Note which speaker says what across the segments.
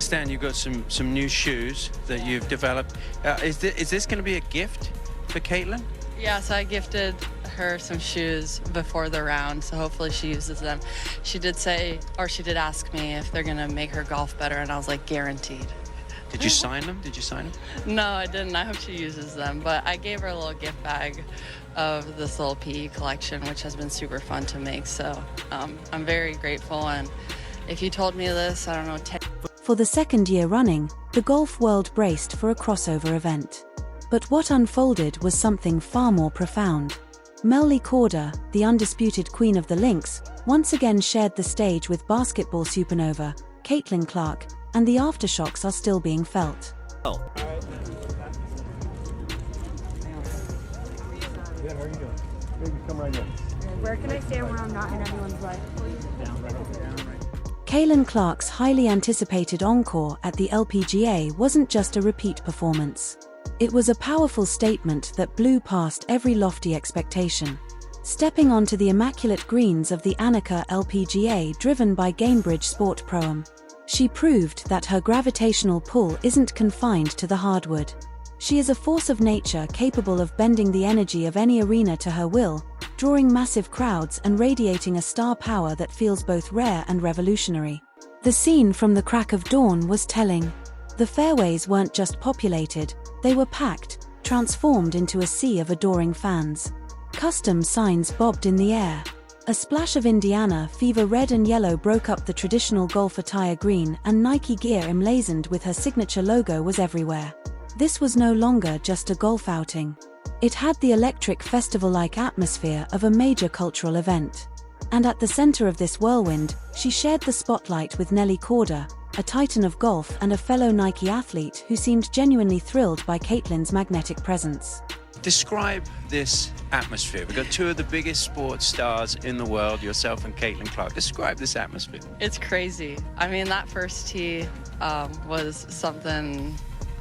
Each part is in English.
Speaker 1: understand you've got some new shoes that you've developed. Is this going to be a gift for Caitlin?
Speaker 2: Yeah, so I gifted her some shoes before the round, so hopefully she uses them. She did say, or she did ask me if they're gonna make her golf better, and I was like, guaranteed.
Speaker 1: Did you sign them? Did you sign them?
Speaker 2: No, I didn't. I hope she uses them, but I gave her a little gift bag of this little PE collection, which has been super fun to make, so I'm very grateful, and if you told me this, I don't know, 10...
Speaker 3: For the second year running, the golf world braced for a crossover event. But what unfolded was something far more profound. Nelly Korda, the undisputed queen of the links, once again shared the stage with basketball supernova Caitlin Clark, and the aftershocks are still being felt.
Speaker 4: Oh. Good, how are you doing? Maybe come right in.
Speaker 5: Where can I stand where I'm not in everyone's life?
Speaker 4: Down, right over there.
Speaker 3: Caitlin Clark's highly anticipated encore at the LPGA wasn't just a repeat performance. It was a powerful statement that blew past every lofty expectation. Stepping onto the immaculate greens of the Annika LPGA driven by Gamebridge Sport Pro-Am, she proved that her gravitational pull isn't confined to the hardwood. She is a force of nature capable of bending the energy of any arena to her will, drawing massive crowds and radiating a star power that feels both rare and revolutionary. The scene from the crack of dawn was telling. The fairways weren't just populated, they were packed, transformed into a sea of adoring fans. Custom signs bobbed in the air. A splash of Indiana fever red and yellow broke up the traditional golf attire green, and Nike gear emblazoned with her signature logo was everywhere. This was no longer just a golf outing. It had the electric festival-like atmosphere of a major cultural event. And at the center of this whirlwind, she shared the spotlight with Nelly Korda, a titan of golf and a fellow Nike athlete who seemed genuinely thrilled by Caitlin's magnetic presence.
Speaker 1: Describe this atmosphere. We've got two of the biggest sports stars in the world, yourself and Caitlin Clark. Describe this atmosphere.
Speaker 2: It's crazy. I mean, that first tee was something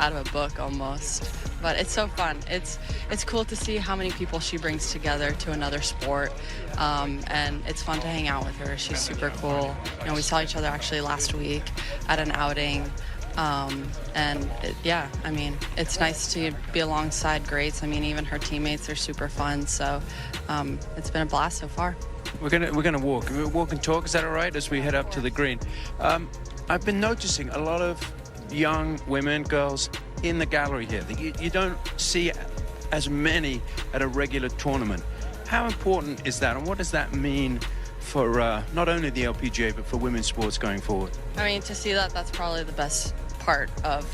Speaker 2: out of a book almost, but it's so fun. It's cool to see how many people she brings together to another sport, and it's fun to hang out with her. She's super cool. You know, we saw each other actually last week at an outing, yeah, I mean, it's nice to be alongside greats. I mean, even her teammates are super fun, so it's been a blast so far.
Speaker 1: We're gonna walk. We'll walk and talk. Is that all right? As we head up to the green, I've been noticing a lot of young women, girls in the gallery here that you don't see as many at a regular tournament. How important is that, and what does that mean for not only the LPGA but for women's sports going forward?
Speaker 2: I mean, to see that's probably the best part of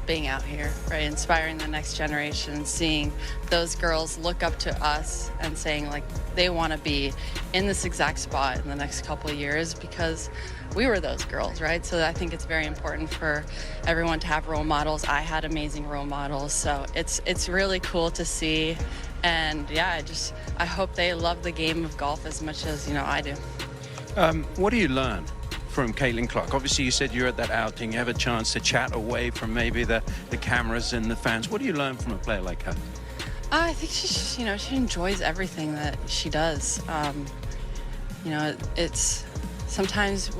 Speaker 2: being out here, right? Inspiring the next generation, seeing those girls look up to us and saying like they want to be in this exact spot in the next couple of years because we were those girls, right? So I think it's very important for everyone to have role models. I had amazing role models, so it's really cool to see. And yeah, I hope they love the game of golf as much as, you know, I do.
Speaker 1: What do you learn from Caitlin Clark? Obviously, you said you're at that outing. You have a chance to chat away from maybe the cameras and the fans. What do you learn from a player like her?
Speaker 2: I think she enjoys everything that she does. You know, it's sometimes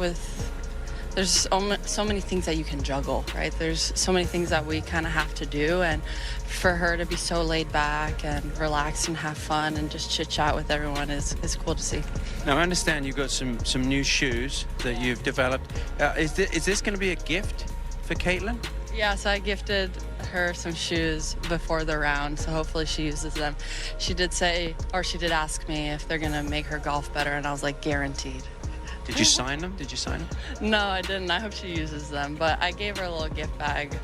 Speaker 2: there's so many things that you can juggle, right? There's so many things that we kind of have to do, and for her to be so laid back and relaxed and have fun and just chit chat with everyone is cool to see.
Speaker 1: Now, I understand you've got some new shoes that you've developed. Is this going to be a gift for Caitlin?
Speaker 2: Yeah, so I gifted her some shoes before the round, so hopefully she uses them. She did say, or she did ask me if they're gonna make her golf better, and I was like, guaranteed.
Speaker 1: Did you sign them?
Speaker 2: No, I didn't. I hope she uses them, but I gave her a little gift bag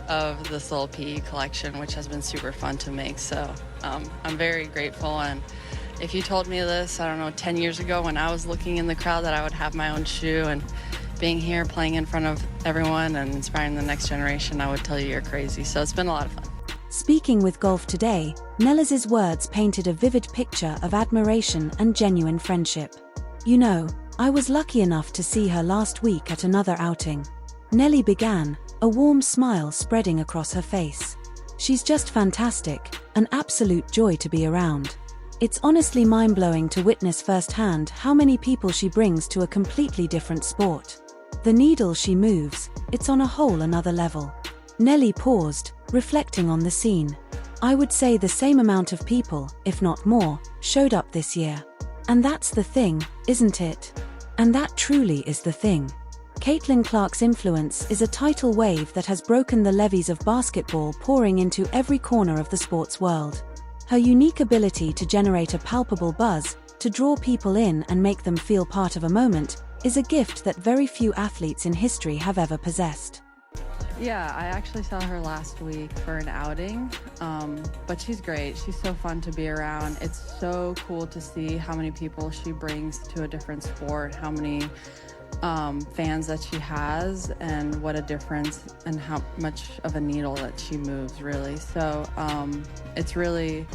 Speaker 2: of this little PE collection, which has been super fun to make, so I'm very grateful. And if you told me this, I don't know, 10 years ago when I was looking in the crowd that I would have my own shoe and being here playing in front of everyone and inspiring the next generation, I would tell you you're crazy. So it's been a lot of fun.
Speaker 3: Speaking with Golf Today, Nelly's words painted a vivid picture of admiration and genuine friendship. You know, I was lucky enough to see her last week at another outing. Nelly began, a warm smile spreading across her face. She's just fantastic, an absolute joy to be around. It's honestly mind-blowing to witness firsthand how many people she brings to a completely different sport. The needle she moves, it's on a whole another level. Nelly paused, reflecting on the scene. I would say the same amount of people, if not more, showed up this year. And that's the thing, isn't it? And that truly is the thing. Caitlin Clark's influence is a tidal wave that has broken the levees of basketball, pouring into every corner of the sports world. Her unique ability to generate a palpable buzz, to draw people in and make them feel part of a moment, is a gift that very few athletes in history have ever possessed.
Speaker 2: Yeah, I actually saw her last week for an outing, but she's great. She's so fun to be around. It's so cool to see how many people she brings to a different sport, how many fans that she has, and what a difference and how much of a needle that she moves, really. So it's really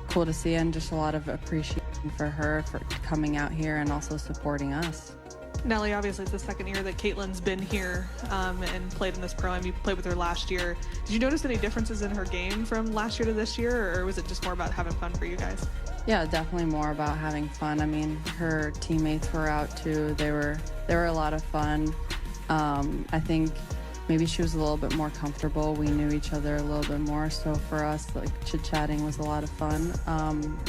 Speaker 2: cool to see, and just a lot of appreciation for her for coming out here and also supporting us.
Speaker 6: Nelly, obviously it's the second year that Caitlin's been here and played in this pro-am. You played with her last year. Did you notice any differences in her game from last year to this year, or was it just more about having fun for you guys?
Speaker 2: Yeah, definitely more about having fun. I mean, her teammates were out too. They were a lot of fun. I think maybe she was a little bit more comfortable. We knew each other a little bit more, so for us, like, chit-chatting was a lot of fun.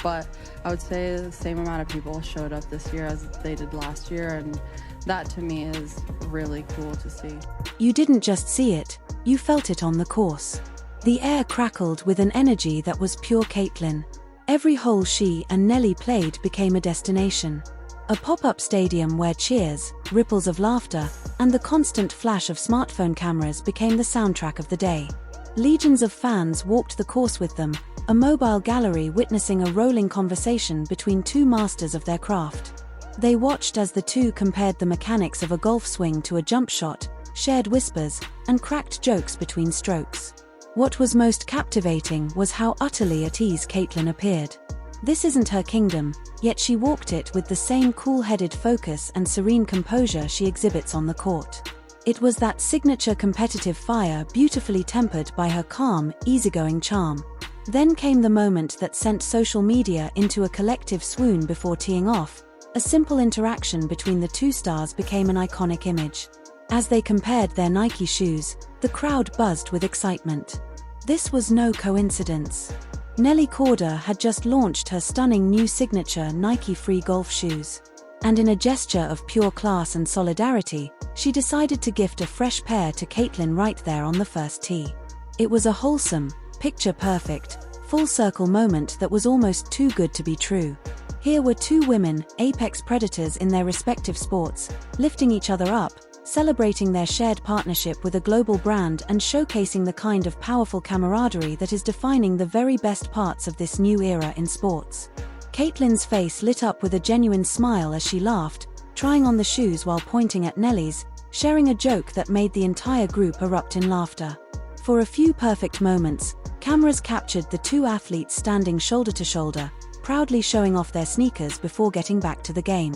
Speaker 2: But I would say the same amount of people showed up this year as they did last year, and that to me is really cool to see.
Speaker 3: You didn't just see it, you felt it on the course. The air crackled with an energy that was pure Caitlin. Every hole she and Nelly played became a destination. A pop-up stadium where cheers, ripples of laughter, and the constant flash of smartphone cameras became the soundtrack of the day. Legions of fans walked the course with them, a mobile gallery witnessing a rolling conversation between two masters of their craft. They watched as the two compared the mechanics of a golf swing to a jump shot, shared whispers, and cracked jokes between strokes. What was most captivating was how utterly at ease Caitlin appeared. This isn't her kingdom, yet she walked it with the same cool-headed focus and serene composure she exhibits on the court. It was that signature competitive fire, beautifully tempered by her calm, easygoing charm. Then came the moment that sent social media into a collective swoon before teeing off. A simple interaction between the two stars became an iconic image. As they compared their Nike shoes, the crowd buzzed with excitement. This was no coincidence. Nelly Korda had just launched her stunning new signature Nike Free golf shoes. And in a gesture of pure class and solidarity, she decided to gift a fresh pair to Caitlin right there on the first tee. It was a wholesome, picture-perfect, full-circle moment that was almost too good to be true. Here were two women, apex predators in their respective sports, lifting each other up, celebrating their shared partnership with a global brand and showcasing the kind of powerful camaraderie that is defining the very best parts of this new era in sports. Caitlin's face lit up with a genuine smile as she laughed, trying on the shoes while pointing at Nelly's, sharing a joke that made the entire group erupt in laughter. For a few perfect moments, cameras captured the two athletes standing shoulder to shoulder, proudly showing off their sneakers before getting back to the game.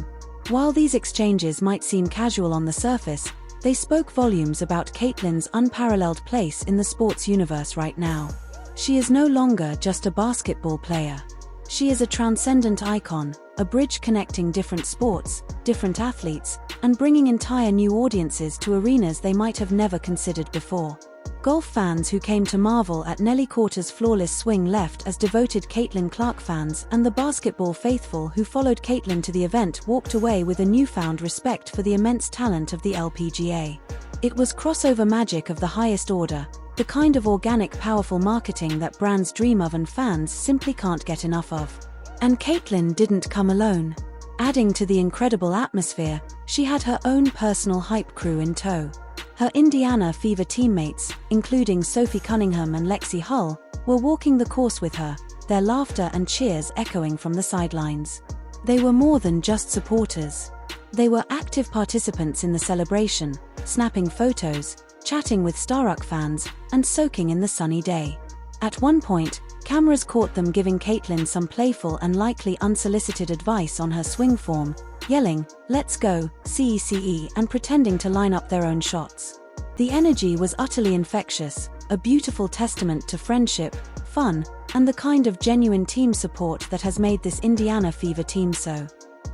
Speaker 3: While these exchanges might seem casual on the surface, they spoke volumes about Caitlin's unparalleled place in the sports universe right now. She is no longer just a basketball player. She is a transcendent icon, a bridge connecting different sports, different athletes, and bringing entire new audiences to arenas they might have never considered before. Golf fans who came to marvel at Nelly Korda's flawless swing left as devoted Caitlin Clark fans, and the basketball faithful who followed Caitlin to the event walked away with a newfound respect for the immense talent of the LPGA. It was crossover magic of the highest order, the kind of organic, powerful marketing that brands dream of and fans simply can't get enough of. And Caitlin didn't come alone. Adding to the incredible atmosphere, she had her own personal hype crew in tow. Her Indiana Fever teammates, including Sophie Cunningham and Lexi Hull, were walking the course with her, their laughter and cheers echoing from the sidelines. They were more than just supporters. They were active participants in the celebration, snapping photos, chatting with Starruck fans, and soaking in the sunny day. At one point, cameras caught them giving Caitlin some playful and likely unsolicited advice on her swing form, yelling, "Let's go, CECE," and pretending to line up their own shots. The energy was utterly infectious, a beautiful testament to friendship, fun, and the kind of genuine team support that has made this Indiana Fever team so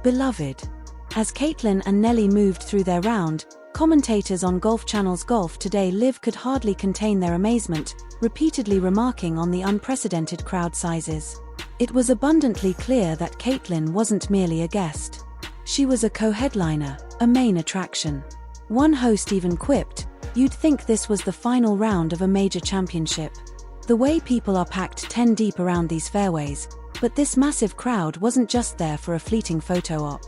Speaker 3: beloved. As Caitlin and Nelly moved through their round, Commentators on Golf Channel's Golf Today Live could hardly contain their amazement, repeatedly remarking on the unprecedented crowd sizes. It was abundantly clear that Caitlin wasn't merely a guest. She was a co-headliner, a main attraction. One host even quipped, "You'd think this was the final round of a major championship. The way people are packed 10 deep around these fairways." But this massive crowd wasn't just there for a fleeting photo op.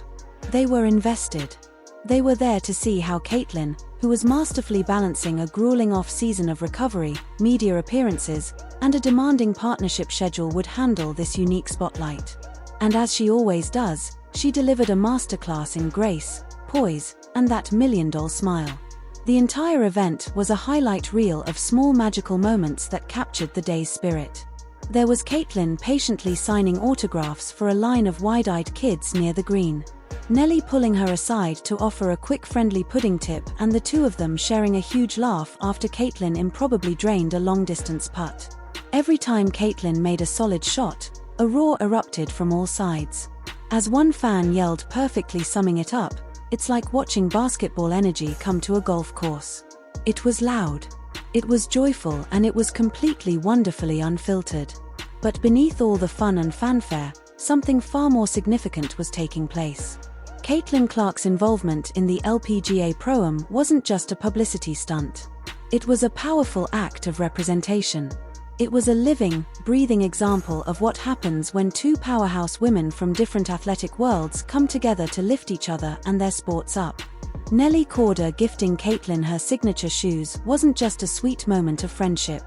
Speaker 3: They were invested. They were there to see how Caitlin, who was masterfully balancing a grueling off-season of recovery, media appearances, and a demanding partnership schedule, would handle this unique spotlight. And as she always does, she delivered a masterclass in grace, poise, and that million-dollar smile. The entire event was a highlight reel of small magical moments that captured the day's spirit. There was Caitlin patiently signing autographs for a line of wide-eyed kids near the green. Nelly pulling her aside to offer a quick friendly pudding tip, and the two of them sharing a huge laugh after Caitlin improbably drained a long-distance putt. Every time Caitlin made a solid shot, a roar erupted from all sides. As one fan yelled, perfectly summing it up, "It's like watching basketball energy come to a golf course." It was loud. It was joyful, and it was completely wonderfully unfiltered. But beneath all the fun and fanfare, something far more significant was taking place. Caitlin Clark's involvement in the LPGA Pro-Am wasn't just a publicity stunt. It was a powerful act of representation. It was a living, breathing example of what happens when two powerhouse women from different athletic worlds come together to lift each other and their sports up. Nelly Korda gifting Caitlin her signature shoes wasn't just a sweet moment of friendship.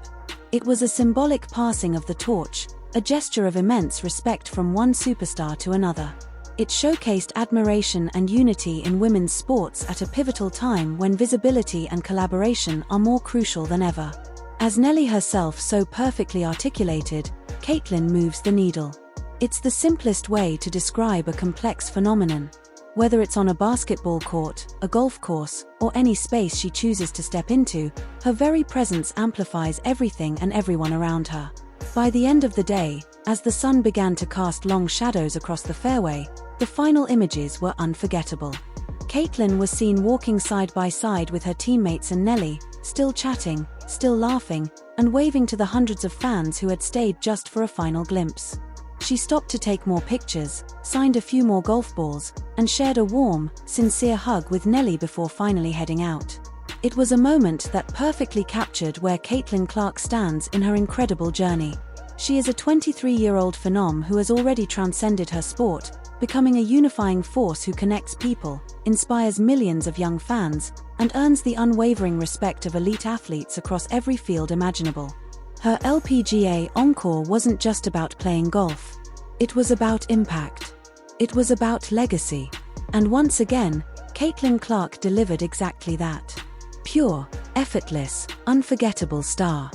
Speaker 3: It was a symbolic passing of the torch, a gesture of immense respect from one superstar to another. It showcased admiration and unity in women's sports at a pivotal time when visibility and collaboration are more crucial than ever. As Nelly herself so perfectly articulated, Caitlin moves the needle. It's the simplest way to describe a complex phenomenon. Whether it's on a basketball court, a golf course, or any space she chooses to step into, her very presence amplifies everything and everyone around her. By the end of the day, as the sun began to cast long shadows across the fairway, the final images were unforgettable. Caitlin was seen walking side by side with her teammates and Nelly, still chatting, still laughing, and waving to the hundreds of fans who had stayed just for a final glimpse. She stopped to take more pictures, signed a few more golf balls, and shared a warm, sincere hug with Nelly before finally heading out. It was a moment that perfectly captured where Caitlin Clark stands in her incredible journey. She is a 23-year-old phenom who has already transcended her sport, becoming a unifying force who connects people, inspires millions of young fans, and earns the unwavering respect of elite athletes across every field imaginable. Her LPGA encore wasn't just about playing golf. It was about impact. It was about legacy. And once again, Caitlin Clark delivered exactly that. Pure, effortless, unforgettable star.